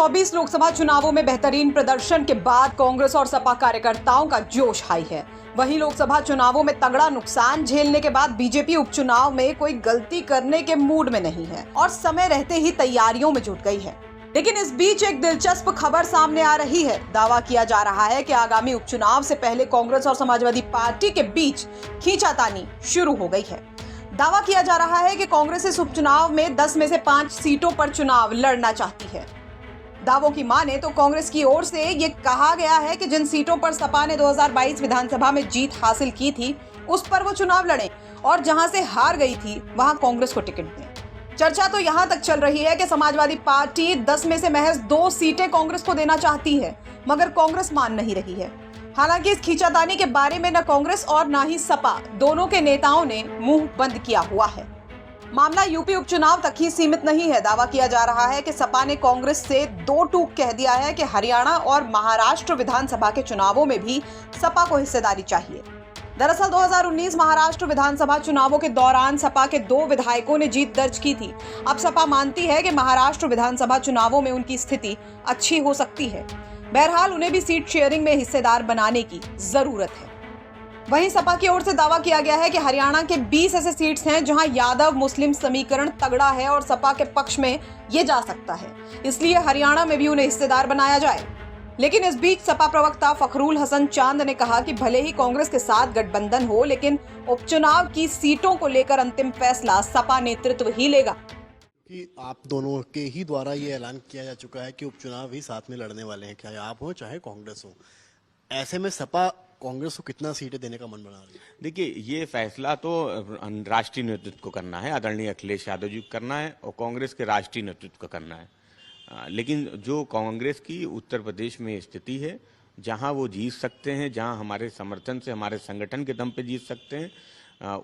2024 लोकसभा चुनावों में बेहतरीन प्रदर्शन के बाद कांग्रेस और सपा कार्यकर्ताओं का जोश हाई है। वहीं लोकसभा चुनावों में तगड़ा नुकसान झेलने के बाद बीजेपी उपचुनाव में कोई गलती करने के मूड में नहीं है और समय रहते ही तैयारियों में जुट गई है। लेकिन इस बीच एक दिलचस्प खबर सामने आ रही है। दावा किया जा रहा है कि आगामी उपचुनाव से पहले कांग्रेस और समाजवादी पार्टी के बीच खींचातानी शुरू हो गई है। दावा किया जा रहा है कि कांग्रेस इस उपचुनाव में 10 में से 5 सीटों पर चुनाव लड़ना चाहती है। दावों की माने तो कांग्रेस की ओर से ये कहा गया है कि जिन सीटों पर सपा ने 2022 विधानसभा में जीत हासिल की थी, उस पर वो चुनाव लड़े और जहां से हार गई थी वहां कांग्रेस को टिकट दें। चर्चा तो यहां तक चल रही है कि समाजवादी पार्टी 10 में से महज 2 सीटें कांग्रेस को देना चाहती है, मगर कांग्रेस मान नहीं रही है। हालांकि इस खींचातानी के बारे में न कांग्रेस और न ही सपा दोनों के नेताओं ने मुंह बंद किया हुआ है। मामला यूपी उपचुनाव तक ही सीमित नहीं है। दावा किया जा रहा है कि सपा ने कांग्रेस से 2 टूक कह दिया है कि हरियाणा और महाराष्ट्र विधानसभा के चुनावों में भी सपा को हिस्सेदारी चाहिए। दरअसल 2019 महाराष्ट्र विधानसभा चुनावों के दौरान सपा के 2 विधायकों ने जीत दर्ज की थी। अब सपा मानती है कि महाराष्ट्र विधानसभा चुनावों में उनकी स्थिति अच्छी हो सकती है। बहरहाल उन्हें भी सीट शेयरिंग में हिस्सेदार बनाने की जरूरत है। वहीं सपा की ओर से दावा किया गया है कि हरियाणा के 20 ऐसे सीट्स हैं जहां यादव मुस्लिम समीकरण तगड़ा है और सपा के पक्ष में ये जा सकता है, इसलिए हरियाणा में भी उन्हें हिस्सेदार बनाया जाए। लेकिन इस बीच सपा प्रवक्ता फखरुल हसन चांद ने कहा कि भले ही कांग्रेस के साथ गठबंधन हो, लेकिन उपचुनाव की सीटों को लेकर अंतिम फैसला सपा नेतृत्व ही लेगा। कि आप दोनों के ही द्वारा ये ऐलान किया जा चुका है कि उपचुनाव ही साथ में लड़ने वाले हैं, चाहे आप हो चाहे कांग्रेस हो। ऐसे में सपा कांग्रेस को कितना सीटें देने का मन बना रही है? देखिए, ये फैसला तो राष्ट्रीय नेतृत्व को करना है, आदरणीय अखिलेश यादव जी को करना है और कांग्रेस के राष्ट्रीय नेतृत्व को करना है। लेकिन जो कांग्रेस की उत्तर प्रदेश में स्थिति है, जहां वो जीत सकते हैं, जहां हमारे समर्थन से, हमारे संगठन के दम पे जीत सकते हैं,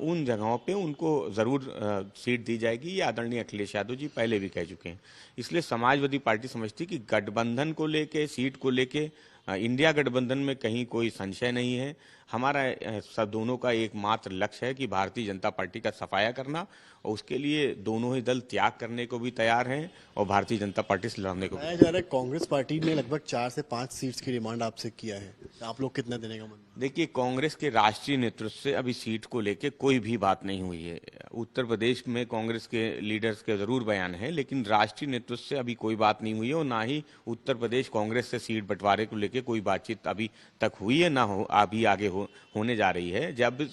उन जगहों पे उनको ज़रूर सीट दी जाएगी। ये आदरणीय अखिलेश यादव जी पहले भी कह चुके हैं। इसलिए समाजवादी पार्टी समझती है कि गठबंधन को लेके, सीट को लेके इंडिया गठबंधन में कहीं कोई संशय नहीं है। हमारा सब दोनों का एकमात्र लक्ष्य है कि भारतीय जनता पार्टी का सफाया करना, और उसके लिए दोनों ही दल त्याग करने को भी तैयार हैं और भारतीय जनता पार्टी से लड़ने को भी। जा रहा है कांग्रेस पार्टी ने लगभग 4 से 5 सीट्स की डिमांड आपसे किया है, आप लोग कितना देने का मन? देखिए, कांग्रेस के राष्ट्रीय नेतृत्व से अभी सीट को लेके कोई भी बात नहीं हुई है। उत्तर प्रदेश में कांग्रेस के लीडर्स के जरूर बयान है, लेकिन राष्ट्रीय नेतृत्व से अभी कोई बात नहीं हुई है और ना ही उत्तर प्रदेश कांग्रेस से सीट बंटवारे को लेके कोई बातचीत अभी तक हुई है, ना हो अभी आगे होने जा रही है। जब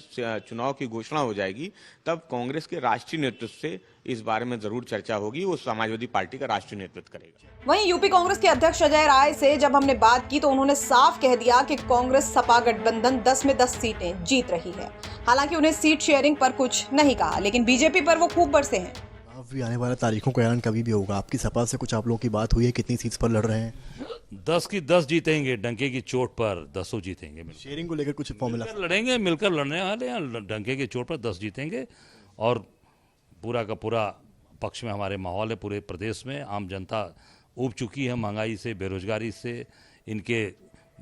चुनाव की घोषणा हो जाएगी तब कांग्रेस के राष्ट्रीय नेतृत्व से इस बारे में जरूर चर्चा होगी। वो समाजवादी पार्टी का राष्ट्रीय नेतृत्व करेगा। वहीं यूपी कांग्रेस के अध्यक्ष अजय राय से जब हमने बात की तो उन्होंने साफ कह दिया कि कांग्रेस सपा गठबंधन 10 में 10 सीटें जीत रही है। हालांकि उन्हें सीट शेयरिंग पर कुछ नहीं कहा, लेकिन बीजेपी पर वो खूब बरसे हैं। अब आने वाले तारीखों का ऐलान कभी भी होगा। आपकी सपा से कुछ आप लोगों की बात हुई है, कितनी सीट्स पर लड़ रहे हैं? 10 की 10 जीतेंगे, डंके की चोट पर 10 जीतेंगे। शेयरिंग को लेकर कुछ फॉर्मूला लड़ेंगे, मिलकर लड़ने वाले हैं। डंके की चोट पर 10 जीतेंगे और पूरा का पूरा पक्ष में हमारे माहौल है। पूरे प्रदेश में आम जनता ऊब चुकी है, महंगाई से, बेरोजगारी से, इनके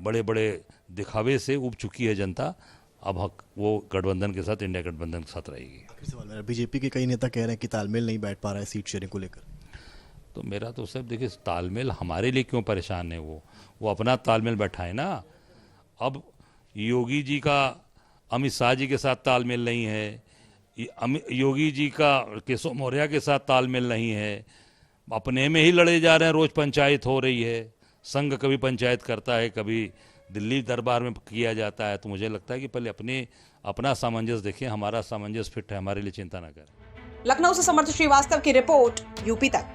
बड़े बड़े दिखावे से ऊब चुकी है जनता। अब वो गठबंधन के साथ, इंडिया गठबंधन के साथ रहेगी। बीजेपी के कई नेता कह रहे हैं कि तालमेल नहीं बैठ पा रहा है सीट शेयरिंग को लेकर। तो मेरा तो सब देखिए, तालमेल हमारे लिए क्यों परेशान है? वो अपना तालमेल बैठाए ना। अब योगी जी का अमित शाह जी के साथ तालमेल नहीं है, योगी जी का केशव मौर्य के साथ तालमेल नहीं है, अपने में ही लड़े जा रहे हैं। रोज पंचायत हो रही है, संघ कभी पंचायत करता है, कभी दिल्ली दरबार में किया जाता है। तो मुझे लगता है कि पहले अपना सामंजस्य देखें। हमारा सामंजस्य फिट है, हमारे लिए चिंता न करें। लखनऊ से समर्थ श्रीवास्तव की रिपोर्ट, यूपी तक।